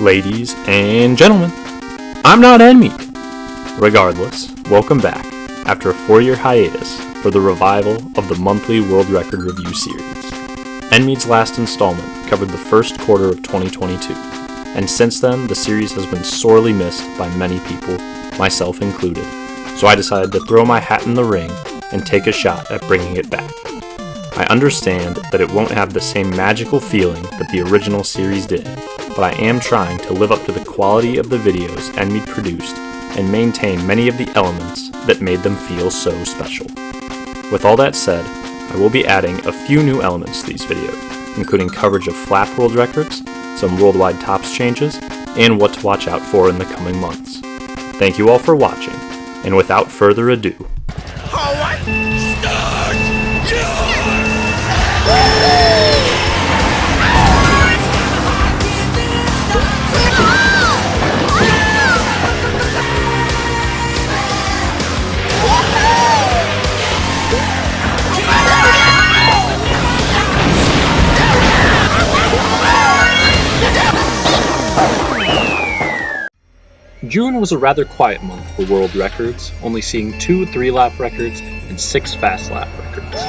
ladies and gentlemen, I'm not Nmeade. Regardless, welcome back after a 4-year hiatus for the revival of the monthly World Record Review series. Nmeade's last installment covered the first quarter of 2022, and since then the series has been sorely missed by many people, myself included, so I decided to throw my hat in the ring and take a shot at bringing it back. I understand that it won't have the same magical feeling that the original series did, but I am trying to live up to the quality of the videos Nmeade produced and maintain many of the elements that made them feel so special. With all that said, I will be adding a few new elements to these videos, including coverage of flap world records, some worldwide tops changes, and what to watch out for in the coming months. Thank you all for watching, and without further ado, June was a rather quiet month for world records, only seeing 2 3-lap records and 6 fast lap records.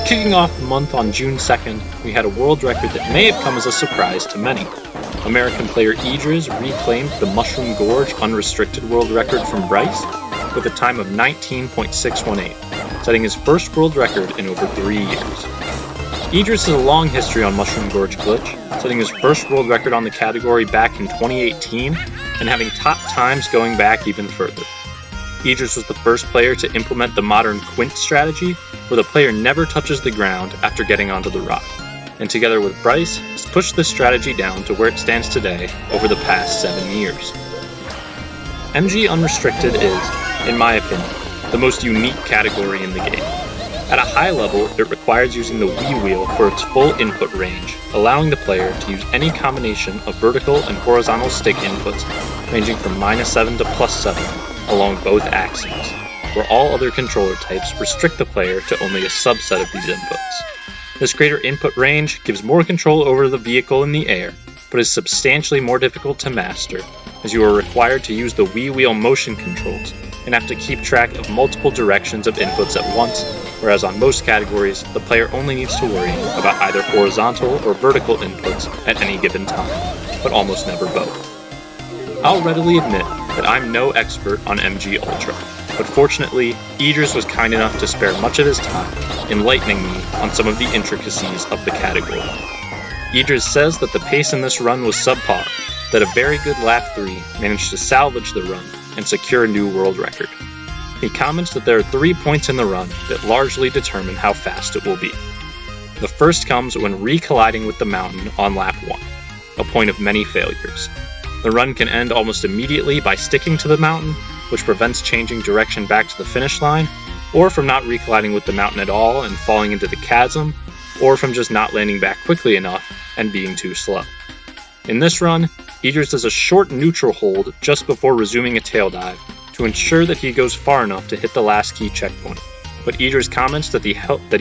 Kicking off the month on June 2nd, we had a world record that may have come as a surprise to many. American player Idris reclaimed the Mushroom Gorge unrestricted world record from Bryce with a time of 19.618, setting his first world record in over 3 years. Idris has a long history on Mushroom Gorge glitch, setting his first world record on the category back in 2018 and having top times going back even further. Idris was the first player to implement the modern quint strategy, where the player never touches the ground after getting onto the rock, and together with Bryce, has pushed this strategy down to where it stands today over the past 7 years. MG Unrestricted is, in my opinion, the most unique category in the game. At a high level, it requires using the Wii wheel for its full input range, allowing the player to use any combination of vertical and horizontal stick inputs ranging from -7 to +7 along both axes, where all other controller types restrict the player to only a subset of these inputs. This greater input range gives more control over the vehicle in the air, but is substantially more difficult to master, as you are required to use the Wii wheel motion controls and have to keep track of multiple directions of inputs at once, whereas on most categories, the player only needs to worry about either horizontal or vertical inputs at any given time, but almost never both. I'll readily admit that I'm no expert on MG Ultra, but fortunately, Idris was kind enough to spare much of his time, enlightening me on some of the intricacies of the category. Idris says that the pace in this run was subpar, that a very good lap 3 managed to salvage the run and secure a new world record. He comments that there are 3 points in the run that largely determine how fast it will be. The first comes when re-colliding with the mountain on lap 1, a point of many failures. The run can end almost immediately by sticking to the mountain, which prevents changing direction back to the finish line, or from not re-colliding with the mountain at all and falling into the chasm, or from just not landing back quickly enough and being too slow. In this run, Idris does a short neutral hold just before resuming a tail dive to ensure that he goes far enough to hit the last key checkpoint, but Idris comments that he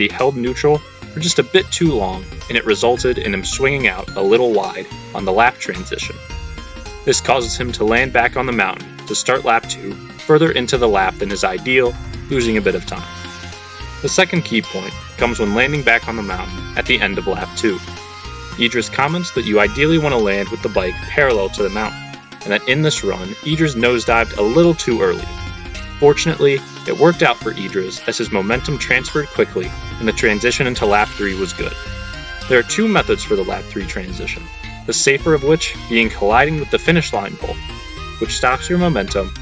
held neutral for just a bit too long, and it resulted in him swinging out a little wide on the lap transition. This causes him to land back on the mountain to start lap 2 further into the lap than is ideal, losing a bit of time. The second key point comes when landing back on the mountain at the end of lap 2. Idris comments that you ideally want to land with the bike parallel to the mountain, and that in this run, Idris nosedived a little too early. Fortunately, it worked out for Idris as his momentum transferred quickly and the transition into lap 3 was good. There are 2 methods for the lap 3 transition, the safer of which being colliding with the finish line pole, which stops your momentum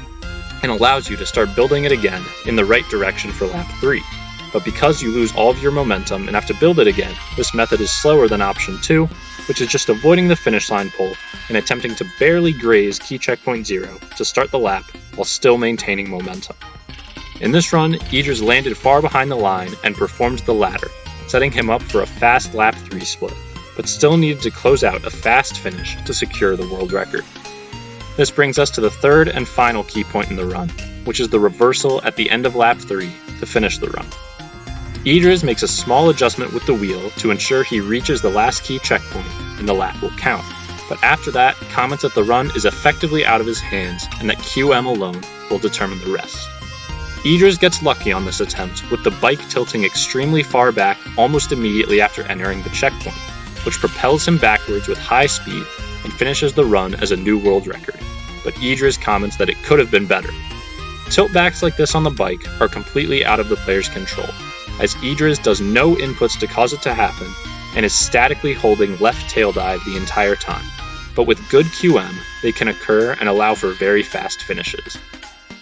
and allows you to start building it again in the right direction for lap 3. But because you lose all of your momentum and have to build it again, this method is slower than option 2, which is just avoiding the finish line pole and attempting to barely graze key checkpoint 0 to start the lap while still maintaining momentum. In this run, Idris landed far behind the line and performed the latter, setting him up for a fast lap 3 split, but still needed to close out a fast finish to secure the world record. This brings us to the third and final key point in the run, which is the reversal at the end of lap 3 to finish the run. Idris makes a small adjustment with the wheel to ensure he reaches the last key checkpoint and the lap will count, but after that, comments that the run is effectively out of his hands and that QM alone will determine the rest. Idris gets lucky on this attempt, with the bike tilting extremely far back almost immediately after entering the checkpoint, which propels him backwards with high speed and finishes the run as a new world record, but Idris comments that it could have been better. Tiltbacks like this on the bike are completely out of the player's control, as Idris does no inputs to cause it to happen and is statically holding left tail dive the entire time, but with good QM, they can occur and allow for very fast finishes.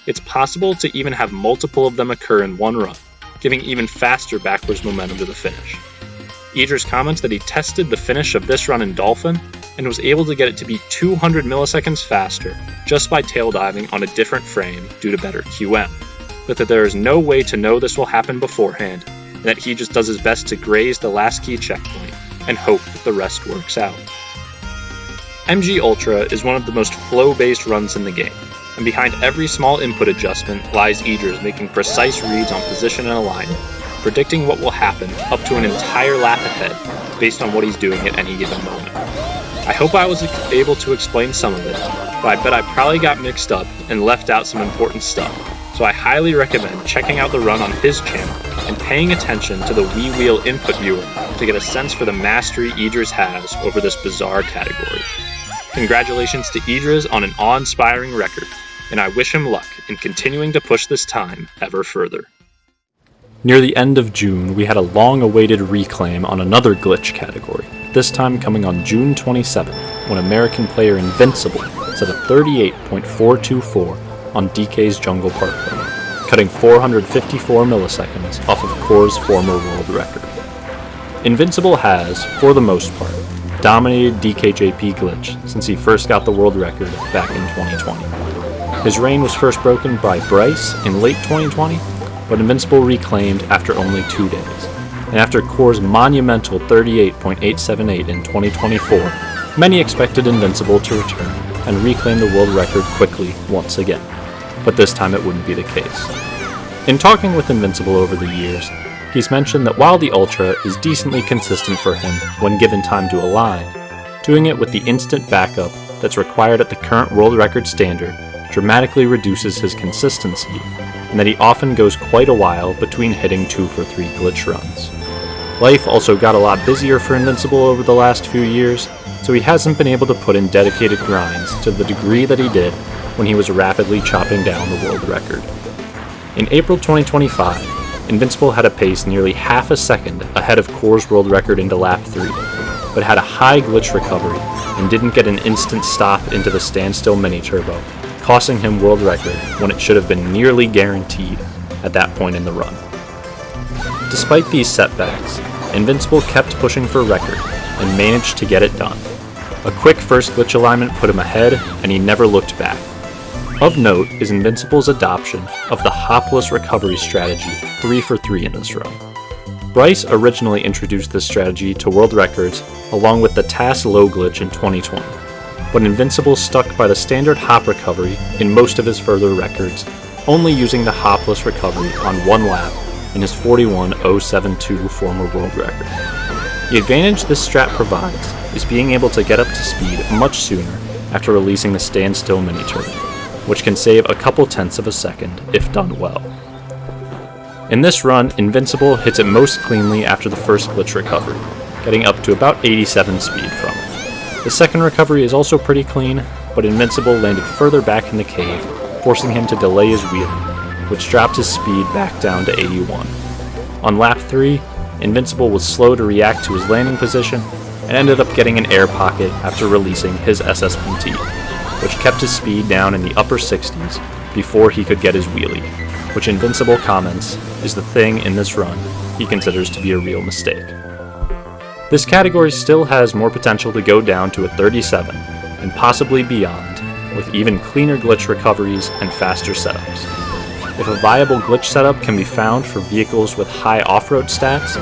It's possible to even have multiple of them occur in one run, giving even faster backwards momentum to the finish. Idris comments that he tested the finish of this run in Dolphin and was able to get it to be 200 milliseconds faster just by tail diving on a different frame due to better QM, but that there is no way to know this will happen beforehand, and that he just does his best to graze the last key checkpoint and hope that the rest works out. MG Ultra is one of the most flow-based runs in the game, and behind every small input adjustment lies Idris making precise reads on position and alignment, predicting what will happen up to an entire lap ahead based on what he's doing at any given moment. I hope I was able to explain some of it, but I bet I probably got mixed up and left out some important stuff, so I highly recommend checking out the run on his channel and paying attention to the Wii Wheel input viewer to get a sense for the mastery Idris has over this bizarre category. Congratulations to Idris on an awe-inspiring record, and I wish him luck in continuing to push this time ever further. Near the end of June, we had a long-awaited reclaim on another glitch category, this time coming on June 27th, when American player Invincible set a 38.424 on DK's Jungle Parkway, cutting 454 milliseconds off of Core's former world record. Invincible has, for the most part, dominated DKJP glitch since he first got the world record back in 2020. His reign was first broken by Bryce in late 2020, but Invincible reclaimed after only 2 days. And after Core's monumental 38.878 in 2024, many expected Invincible to return and reclaim the world record quickly once again. But this time it wouldn't be the case. In talking with Invincible over the years, he's mentioned that while the Ultra is decently consistent for him when given time to align, doing it with the instant backup that's required at the current world record standard dramatically reduces his consistency, and that he often goes quite a while between hitting 2 for 3 glitch runs. Life also got a lot busier for Invincible over the last few years, so he hasn't been able to put in dedicated grinds to the degree that he did when he was rapidly chopping down the world record. In April 2025, Invincible had a pace nearly half a second ahead of Core's world record into lap 3, but had a high glitch recovery and didn't get an instant stop into the standstill mini-turbo, costing him world record when it should have been nearly guaranteed at that point in the run. Despite these setbacks, Invincible kept pushing for record and managed to get it done. A quick first glitch alignment put him ahead, and he never looked back. Of note is Invincible's adoption of the hopless recovery strategy 3 for 3 in this run. Bryce originally introduced this strategy to world records along with the TAS low glitch in 2020, but Invincible stuck by the standard hop recovery in most of his further records, only using the hopless recovery on one lap in his 41.072 former world record. The advantage this strat provides is being able to get up to speed much sooner after releasing the standstill mini-turbo, which can save a couple tenths of a second if done well. In this run, Invincible hits it most cleanly after the first glitch recovery, getting up to about 87 speed from it. The second recovery is also pretty clean, but Invincible landed further back in the cave, forcing him to delay his wheelie, which dropped his speed back down to 81. On lap 3, Invincible was slow to react to his landing position and ended up getting an air pocket after releasing his SSMT, which kept his speed down in the upper 60s before he could get his wheelie, which Invincible comments is the thing in this run he considers to be a real mistake. This category still has more potential to go down to a 37, and possibly beyond, with even cleaner glitch recoveries and faster setups. If a viable glitch setup can be found for vehicles with high off-road stats,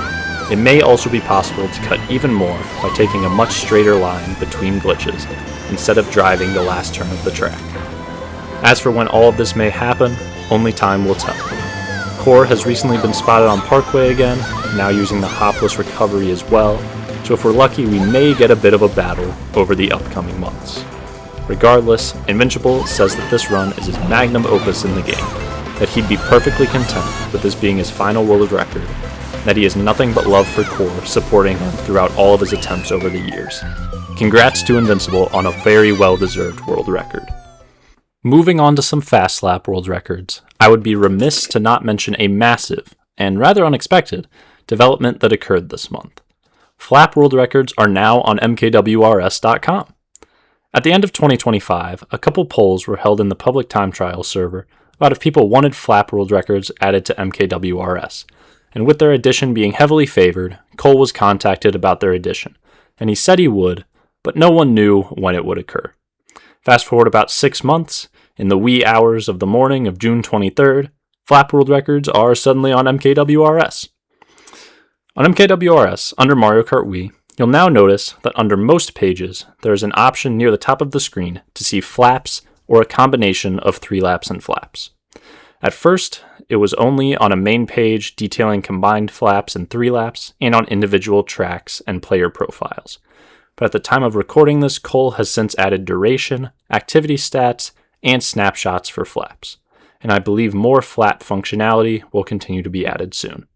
it may also be possible to cut even more by taking a much straighter line between glitches, instead of driving the last turn of the track. As for when all of this may happen, only time will tell. Core has recently been spotted on Parkway again, now using the hopless recovery as well, so if we're lucky we may get a bit of a battle over the upcoming months. Regardless, Invincible says that this run is his magnum opus in the game, that he'd be perfectly content with this being his final world record, and that he has nothing but love for Core supporting him throughout all of his attempts over the years. Congrats to Invincible on a very well-deserved world record. Moving on to some fast lap world records, I would be remiss to not mention a massive, and rather unexpected, development that occurred this month. Flap world records are now on mkwrs.com. At the end of 2025, a couple polls were held in the public time trial server about if people wanted flap world records added to MKWRS, and with their addition being heavily favored, Cole was contacted about their addition, and he said he would, but no one knew when it would occur. Fast forward about 6 months, in the wee hours of the morning of June 23rd, flap world records are suddenly on MKWRS. On MKWRS, under Mario Kart Wii, you'll now notice that under most pages, there is an option near the top of the screen to see flaps or a combination of 3 laps and flaps. At first, it was only on a main page detailing combined flaps and 3 laps and on individual tracks and player profiles. But at the time of recording this, Cole has since added duration, activity stats, and snapshots for flaps, and I believe more flap functionality will continue to be added soon.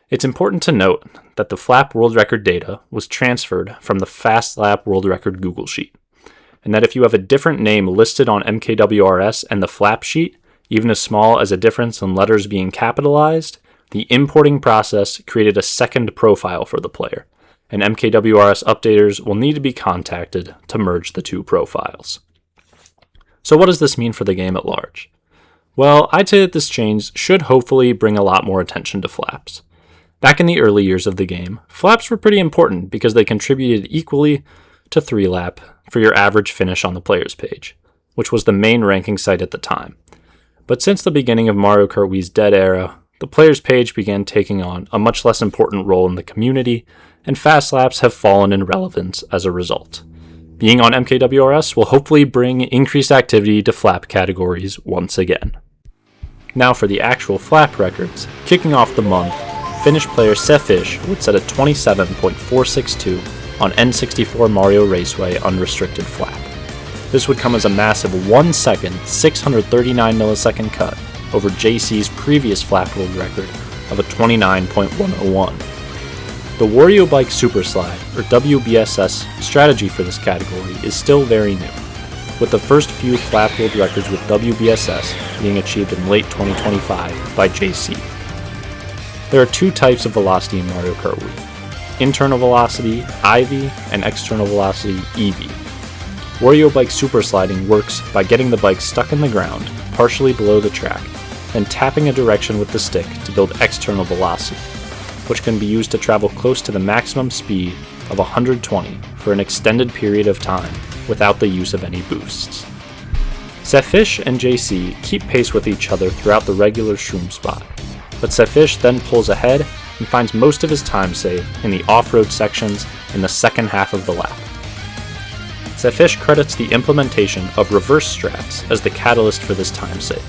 It's important to note that the flap world record data was transferred from the Fast Lap world record Google Sheet, and that if you have a different name listed on MKWRS and the flap sheet, even as small as a difference in letters being capitalized, the importing process created a second profile for the player, and MKWRS updaters will need to be contacted to merge the 2 profiles. So what does this mean for the game at large? Well, I'd say that this change should hopefully bring a lot more attention to flaps. Back in the early years of the game, flaps were pretty important because they contributed equally to 3 lap for your average finish on the player's page, which was the main ranking site at the time. But since the beginning of Mario Kart Wii's dead era, the player's page began taking on a much less important role in the community, and fast laps have fallen in relevance as a result. Being on MKWRS will hopefully bring increased activity to flap categories once again. Now for the actual flap records, kicking off the month, Finnish player Seffish would set a 27.462 on N64 Mario Raceway unrestricted flap. This would come as a massive 1 second, 639 millisecond cut over JC's previous flap world record of a 29.101. The Wario Bike Superslide, or WBSS, strategy for this category is still very new, with the first few flap world records with WBSS being achieved in late 2025 by JC. There are 2 types of velocity in Mario Kart Wii: internal velocity, IV, and external velocity, EV. Wario Bike Supersliding works by getting the bike stuck in the ground, partially below the track, then tapping a direction with the stick to build external velocity, which can be used to travel close to the maximum speed of 120 for an extended period of time without the use of any boosts. Seffish and JC keep pace with each other throughout the regular shroom spot, but Seffish then pulls ahead and finds most of his time save in the off-road sections in the second half of the lap. Seffish credits the implementation of reverse strats as the catalyst for this time save.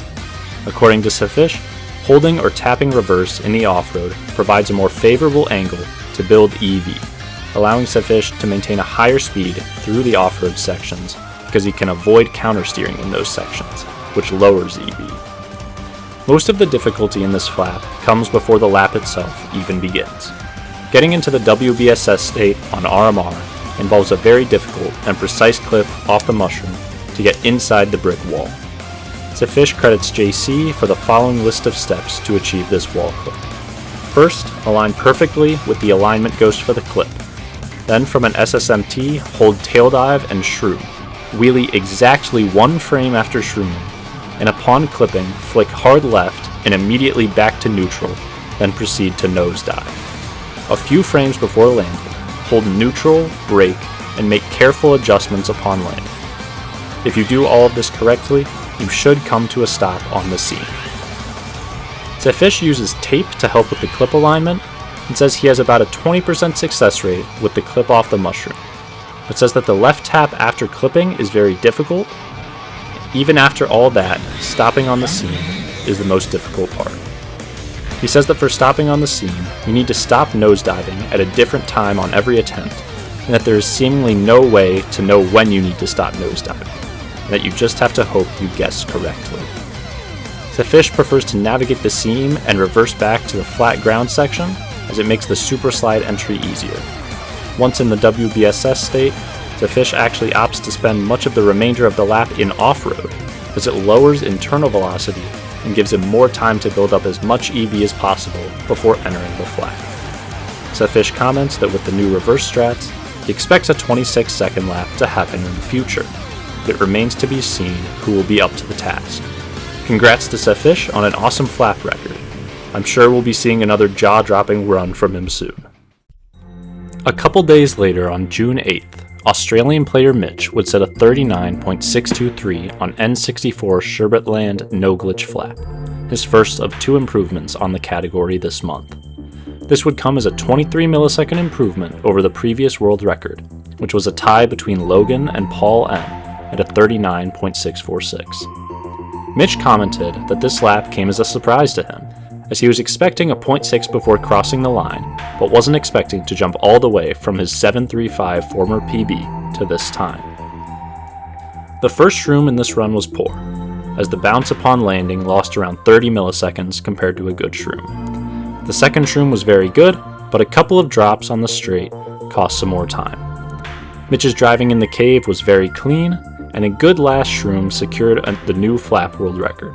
According to Seffish, holding or tapping reverse in the off-road provides a more favorable angle to build EV, allowing Seffish to maintain a higher speed through the off-road sections because he can avoid countersteering in those sections, which lowers EV. Most of the difficulty in this flap comes before the lap itself even begins. Getting into the WBSS state on RMR involves a very difficult and precise clip off the mushroom to get inside the brick wall. Seffish credits JC for the following list of steps to achieve this wall clip. First, align perfectly with the alignment ghost for the clip. Then from an SSMT, hold tail dive and shroom. Wheelie exactly 1 frame after shrooming, and upon clipping, flick hard left and immediately back to neutral, then proceed to nosedive. A few frames before landing, hold neutral, brake, and make careful adjustments upon landing. If you do all of this correctly, you should come to a stop on the scene. Seffish uses tape to help with the clip alignment and says he has about a 20% success rate with the clip off the mushroom, but says that the left tap after clipping is very difficult. Even after all that, stopping on the scene is the most difficult part. He says that for stopping on the seam, you need to stop nosediving at a different time on every attempt, and that there is seemingly no way to know when you need to stop nosediving, and that you just have to hope you guess correctly. The fish prefers to navigate the seam and reverse back to the flat ground section, as it makes the super slide entry easier. Once in the WBSS state, the fish actually opts to spend much of the remainder of the lap in off-road, as it lowers internal velocity and gives him more time to build up as much EV as possible before entering the flat. Fish comments that with the new reverse strats, he expects a 26-second lap to happen in the future, but it remains to be seen who will be up to the task. Congrats to Fish on an awesome flap record. I'm sure we'll be seeing another jaw-dropping run from him soon. A couple days later, on June 8th, Australian player Mitch would set a 39.623 on N64 Sherbetland No Glitch Flap, his first of 2 improvements on the category this month. This would come as a 23 millisecond improvement over the previous world record, which was a tie between Logan and Paul M at a 39.646. Mitch commented that this lap came as a surprise to him, as he was expecting a 0.6 before crossing the line, but wasn't expecting to jump all the way from his 7.35 former PB to this time. The first shroom in this run was poor, as the bounce upon landing lost around 30 milliseconds compared to a good shroom. The second shroom was very good, but a couple of drops on the straight cost some more time. Mitch's driving in the cave was very clean, and a good last shroom secured the new flap world record.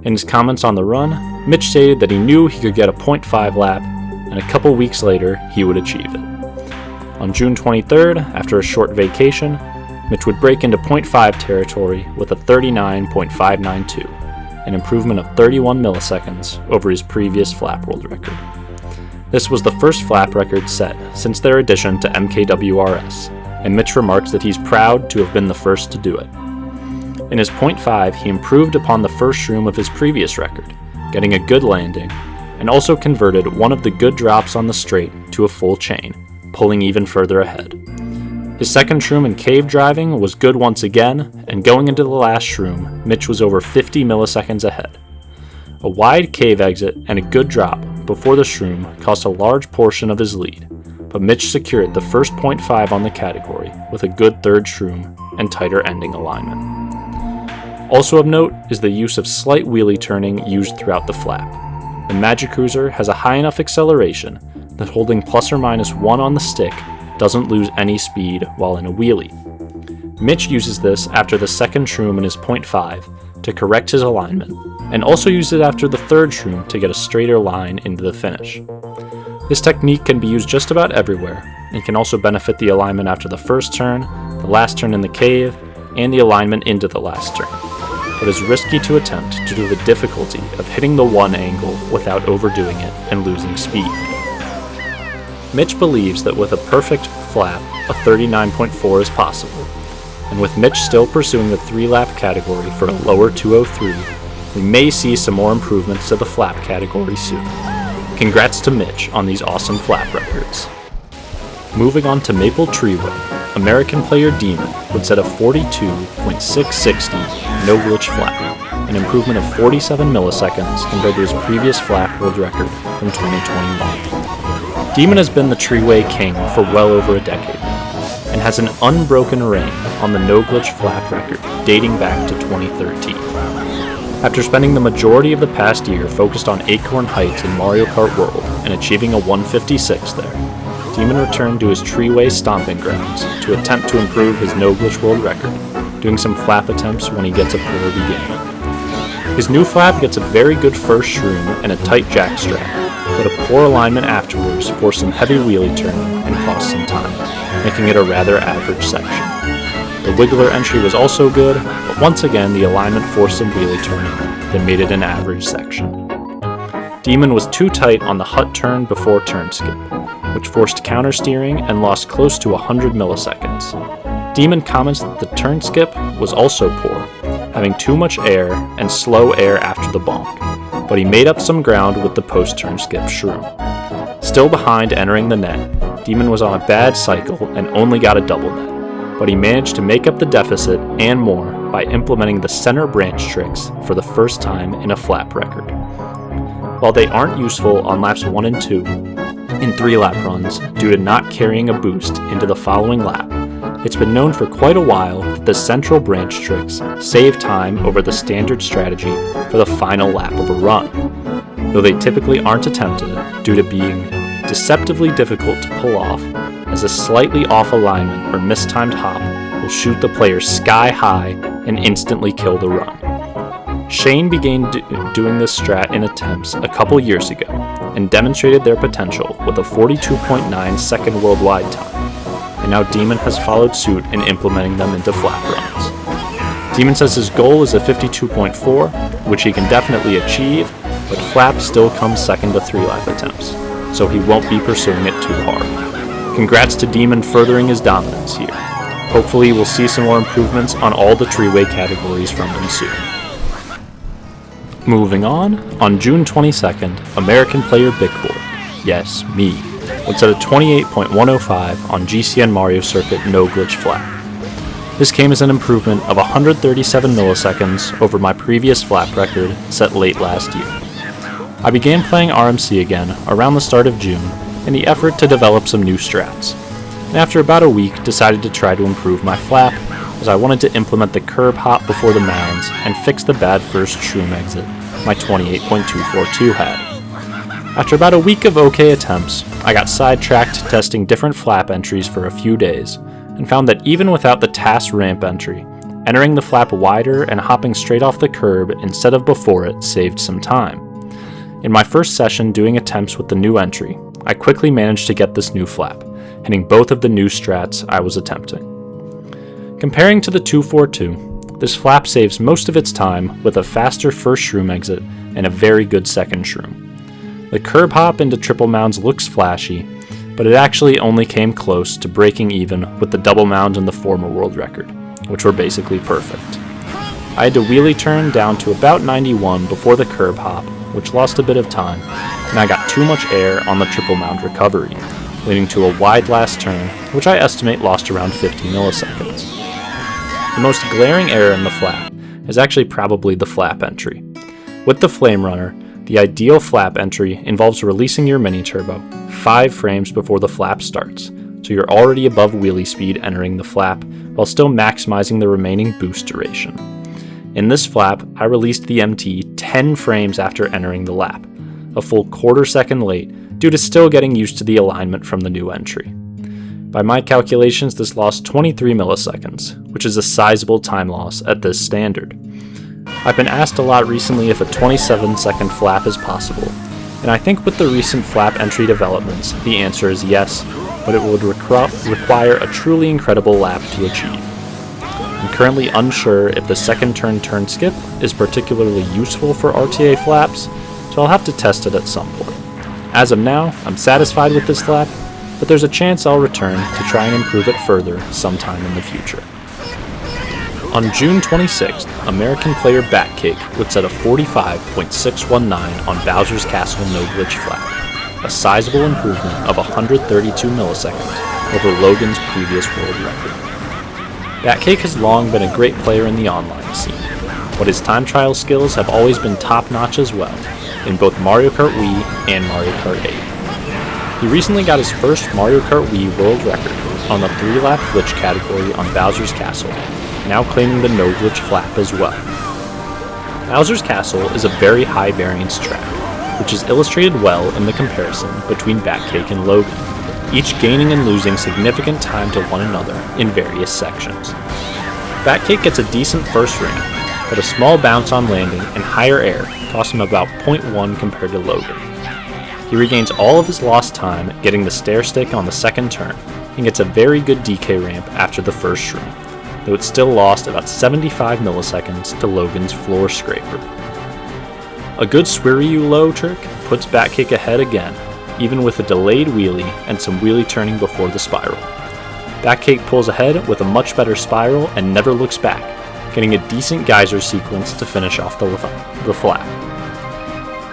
In his comments on the run, Mitch stated that he knew he could get a 0.5 lap, and a couple weeks later, he would achieve it. On June 23rd, after a short vacation, Mitch would break into 0.5 territory with a 39.592, an improvement of 31 milliseconds over his previous flap world record. This was the first flap record set since their addition to MKWRS, and Mitch remarks that he's proud to have been the first to do it. In his 0.5, he improved upon the first shroom of his previous record, getting a good landing, and also converted one of the good drops on the straight to a full chain, pulling even further ahead. His second shroom in cave driving was good once again, and going into the last shroom, Mitch was over 50 milliseconds ahead. A wide cave exit and a good drop before the shroom cost a large portion of his lead, but Mitch secured the first 0.5 on the category with a good third shroom and tighter ending alignment. Also of note is the use of slight wheelie turning used throughout the flap. The Magic Cruiser has a high enough acceleration that holding plus or minus 1 on the stick doesn't lose any speed while in a wheelie. Mitch uses this after the second shroom in his 0.5 to correct his alignment, and also used it after the third shroom to get a straighter line into the finish. This technique can be used just about everywhere, and can also benefit the alignment after the first turn, the last turn in the cave, and the alignment into the last turn, but is risky to attempt due to the difficulty of hitting the one angle without overdoing it and losing speed. Mitch believes that with a perfect flap, a 39.4 is possible, and with Mitch still pursuing the 3-lap category for a lower 203, we may see some more improvements to the flap category soon. Congrats to Mitch on these awesome flap records. Moving on to Maple Treeway, American player Demon would set a 42.660 no glitch flap, an improvement of 47 milliseconds compared to his previous flap world record from 2021. Demon has been the Treeway king for well over a decade now, and has an unbroken reign on the no glitch flap record dating back to 2013. After spending the majority of the past year focused on Acorn Heights in Mario Kart World and achieving a 156 there, Demon returned to his Treeway stomping grounds to attempt to improve his no glitch world record, doing some flap attempts when he gets a poor beginning. His new flap gets a very good first shroom and a tight jackstrap, but a poor alignment afterwards forced some heavy wheelie turning and cost some time, making it a rather average section. The Wiggler entry was also good, but once again the alignment forced some wheelie turning that made it an average section. Demon was too tight on the hut turn before turn skip, which forced counter steering and lost close to 100 milliseconds. Demon comments that the turn skip was also poor, having too much air and slow air after the bonk, but he made up some ground with the post-turn skip shroom. Still behind entering the net, Demon was on a bad cycle and only got a double net, but he managed to make up the deficit and more by implementing the center branch tricks for the first time in a flap record. While they aren't useful on laps 1 and 2, in 3-lap runs due to not carrying a boost into the following lap, it's been known for quite a while that the central branch tricks save time over the standard strategy for the final lap of a run, though they typically aren't attempted due to being deceptively difficult to pull off, as a slightly off alignment or mistimed hop will shoot the player sky high and instantly kill the run. Shane began doing this strat in attempts a couple years ago and demonstrated their potential with a 42.9 second worldwide time, and now Demon has followed suit in implementing them into flap runs. Demon says his goal is a 52.4, which he can definitely achieve, but flap still comes second to 3-lap attempts, so he won't be pursuing it too hard. Congrats to Demon furthering his dominance here. Hopefully we'll see some more improvements on all the treeway categories from him soon. Moving on June 22nd, American player Big Boy, yes, me, would set a 28.105 on GCN Mario Circuit no glitch flap. This came as an improvement of 137 milliseconds over my previous flap record set late last year. I began playing RMC again around the start of June in the effort to develop some new strats, and after about a week decided to try to improve my flap, as I wanted to implement the curb hop before the mounds and fix the bad first shroom exit my 28.242 had. After about a week of okay attempts, I got sidetracked testing different flap entries for a few days, and found that even without the TAS ramp entry, entering the flap wider and hopping straight off the curb instead of before it saved some time. In my first session doing attempts with the new entry, I quickly managed to get this new flap, hitting both of the new strats I was attempting. Comparing to the 242, this flap saves most of its time with a faster first shroom exit and a very good second shroom. The curb hop into triple mounds looks flashy, but it actually only came close to breaking even with the double mound and the former world record, which were basically perfect. I had to wheelie turn down to about 91 before the curb hop, which lost a bit of time, and I got too much air on the triple mound recovery, leading to a wide last turn, which I estimate lost around 50 milliseconds. The most glaring error in the flap is actually probably the flap entry. With the Flame Runner, the ideal flap entry involves releasing your mini turbo 5 frames before the flap starts, so you're already above wheelie speed entering the flap while still maximizing the remaining boost duration. In this flap, I released the MT 10 frames after entering the lap, a full quarter second late due to still getting used to the alignment from the new entry. By my calculations, this lost 23 milliseconds, which is a sizable time loss at this standard. I've been asked a lot recently if a 27-second flap is possible, and I think with the recent flap entry developments, the answer is yes, but it would require a truly incredible lap to achieve. I'm currently unsure if the second turn skip is particularly useful for RTA flaps, so I'll have to test it at some point. As of now, I'm satisfied with this flap, but there's a chance I'll return to try and improve it further sometime in the future. On June 26th, American player Batcake would set a 45.619 on Bowser's Castle no glitch flap, a sizable improvement of 132 milliseconds over Logan's previous world record. Batcake has long been a great player in the online scene, but his time trial skills have always been top-notch as well, in both Mario Kart Wii and Mario Kart 8. He recently got his first Mario Kart Wii world record on the 3-lap glitch category on Bowser's Castle, now claiming the no glitch flap as well. Bowser's Castle is a very high variance track, which is illustrated well in the comparison between Batcake and Logan, each gaining and losing significant time to one another in various sections. Batcake gets a decent first ramp, but a small bounce on landing and higher air costs him about 0.1 compared to Logan. He regains all of his lost time getting the stair stick on the second turn, and gets a very good DK ramp after the first shroom, though it still lost about 75 milliseconds to Logan's floor scraper. A good Swiryu low trick puts Batcake ahead again, even with a delayed wheelie and some wheelie turning before the spiral. Batcake pulls ahead with a much better spiral and never looks back, getting a decent geyser sequence to finish off the flap.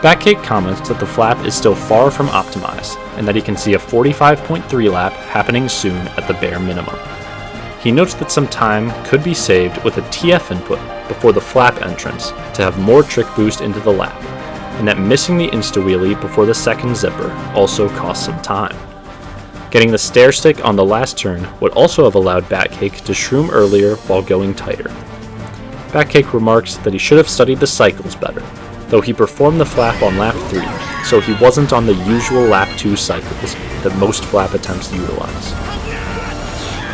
Batcake comments that the flap is still far from optimized, and that he can see a 45.3 lap happening soon at the bare minimum. He notes that some time could be saved with a TF input before the flap entrance to have more trick boost into the lap, and that missing the insta-wheelie before the second zipper also cost some time. Getting the stair stick on the last turn would also have allowed Batcake to shroom earlier while going tighter. Batcake remarks that he should have studied the cycles better, though he performed the flap on lap 3, so he wasn't on the usual lap 2 cycles that most flap attempts utilize.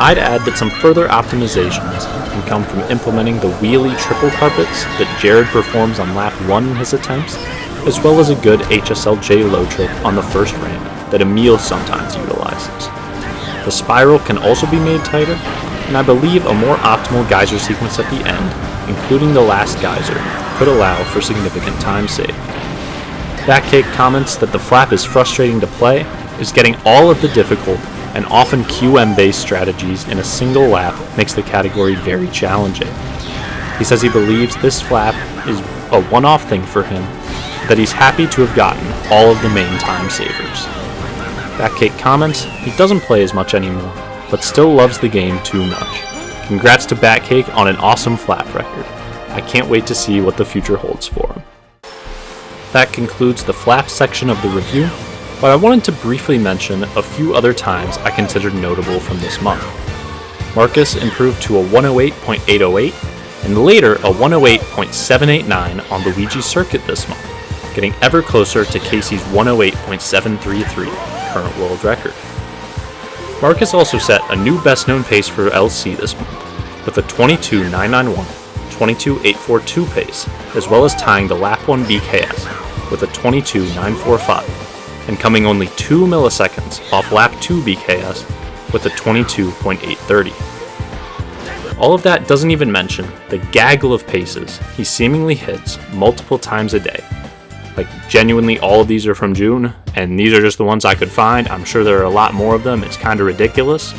I'd add that some further optimizations can come from implementing the wheelie triple carpets that Jared performs on lap 1 in his attempts, as well as a good HSLJ low trip on the first ramp that Emil sometimes utilizes. The spiral can also be made tighter, and I believe a more optimal geyser sequence at the end, including the last geyser, could allow for significant time save. Batcake comments that the flap is frustrating to play, is getting all of the difficult and often QM-based strategies in a single lap makes the category very challenging. He says he believes this flap is a one-off thing for him, that he's happy to have gotten all of the main time savers. Batcake comments he doesn't play as much anymore, but still loves the game too much. Congrats to Batcake on an awesome flap record. I can't wait to see what the future holds for him. That concludes the flap section of the review, but I wanted to briefly mention a few other times I considered notable from this month. Marcus improved to a 108.808, and later a 108.789 on Luigi's Circuit this month, getting ever closer to Casey's 108.733 current world record. Marcus also set a new best known pace for LC this month, with a 22.991, 22.842 pace, as well as tying the lap 1 BKS with a 22.945. And coming only 2 milliseconds off lap 2 BKS with a 22.830. All of that doesn't even mention the gaggle of paces he seemingly hits multiple times a day. Like, genuinely all of these are from June, and these are just the ones I could find. I'm sure there are a lot more of them. It's kind of ridiculous.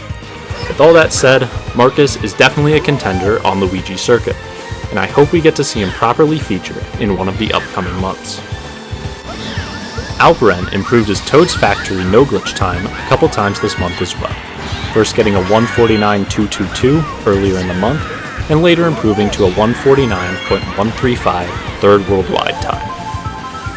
With all that said, Marcus is definitely a contender on Luigi's Circuit, and I hope we get to see him properly featured in one of the upcoming months. Alperen improved his Toad's Factory no glitch time a couple times this month as well, first getting a 149.222 earlier in the month, and later improving to a 149.135 third worldwide time.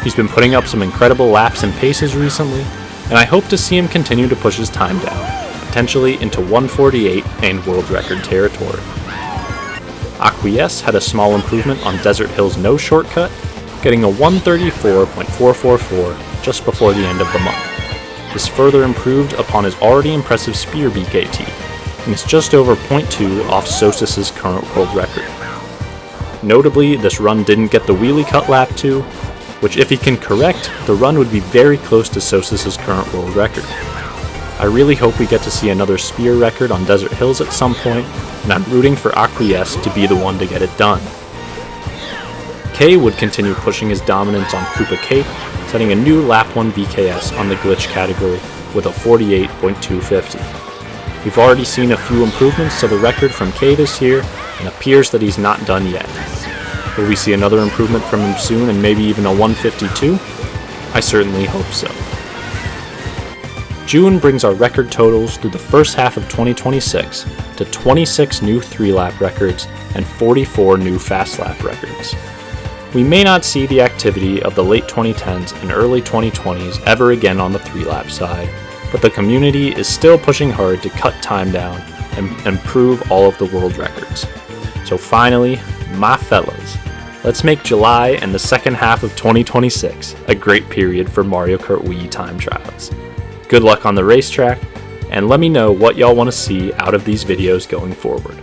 He's been putting up some incredible laps and paces recently, and I hope to see him continue to push his time down, potentially into 148 and world record territory. Acquiesce had a small improvement on Desert Hill's no shortcut, getting a 134.444 just before the end of the month. This further improved upon his already impressive Spear BKT, and is just over 0.2 off Sosis's current world record. Notably, this run didn't get the wheelie cut lap 2, which if he can correct, the run would be very close to Sosis's current world record. I really hope we get to see another Spear record on Desert Hills at some point, and I'm rooting for Acquiesce to be the one to get it done. K would continue pushing his dominance on Koopa Cape, setting a new lap 1 BKS on the glitch category with a 48.250. We've already seen a few improvements to the record from K this year, and appears that he's not done yet. Will we see another improvement from him soon and maybe even a 152? I certainly hope so. June brings our record totals through the first half of 2026 to 26 new 3-lap records and 44 new fast lap records. We may not see the activity of the late 2010s and early 2020s ever again on the 3-lap side, but the community is still pushing hard to cut time down and improve all of the world records. So finally, my fellas, let's make July and the second half of 2026 a great period for Mario Kart Wii time trials. Good luck on the racetrack, and let me know what y'all want to see out of these videos going forward.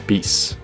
Peace.